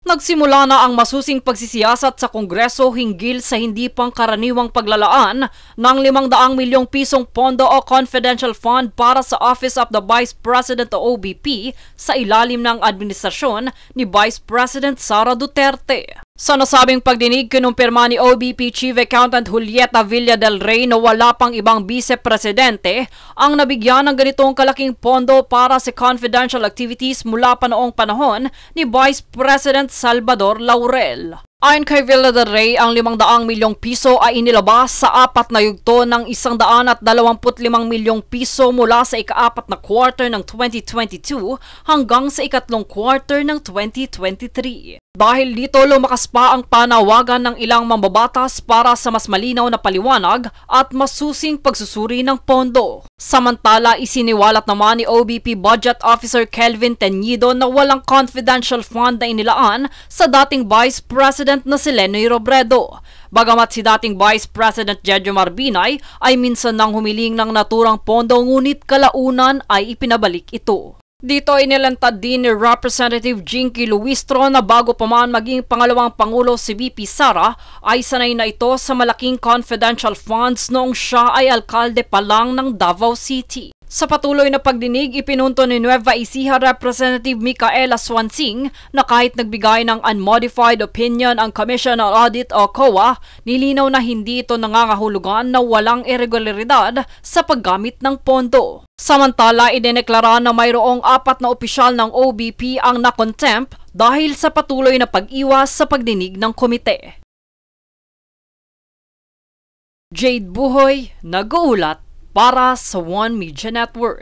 Nagsimula na ang masusing pagsisiyasat sa Kongreso hinggil sa hindi pangkaraniwang paglalaan ng 500 milyong pisong pondo o confidential fund para sa Office of the Vice President o OVP sa ilalim ng administrasyon ni Vice President Sara Duterte. Sa nasabing pagdinig, kinumpirma ni OVP Chief Accountant Julieta Villa del Rey na wala pang ibang vice-presidente ang nabigyan ng ganitong kalaking pondo para sa confidential activities mula pa noong panahon ni Vice President Salvador Laurel. Ayon kay Villa del Rey, ang 500 milyong piso ay inilabas sa 4 na yugto ng 125 milyong piso mula sa ika-4 na quarter ng 2022 hanggang sa ika-3 quarter ng 2023. Dahil dito, lumakas pa ang panawagan ng ilang mambabatas para sa mas malinaw na paliwanag at masusing pagsusuri ng pondo. Samantala, isiniwalat naman ni OVP Budget Officer Kelvin Teñido na walang confidential fund na inilaan sa dating Vice President na si Lenoy Robredo. Bagamat si dating Vice President Jejo Marbinay ay minsan nang humiling ng naturang pondo ngunit kalaunan ay ipinabalik ito. Dito inilantad din ni Representative Jinky Luistro na bago pa man maging pangalawang pangulo si VP Sara ay sanay na ito sa malaking confidential funds noong siya ay alkalde pa lang ng Davao City. Sa patuloy na pagdinig, ipinunto ni Nueva Ecija Representative Micaela Swansing na kahit nagbigay ng unmodified opinion ang Commission on Audit o COA, nilinaw na hindi ito nangangahulugan na walang irregularidad sa paggamit ng pondo. Samantala, idineklara na mayroong 4 na opisyal ng OVP ang na-contempt dahil sa patuloy na pag-iwas sa pagdinig ng komite. Jade Buhoy, nag-uulat para sa One Media Network.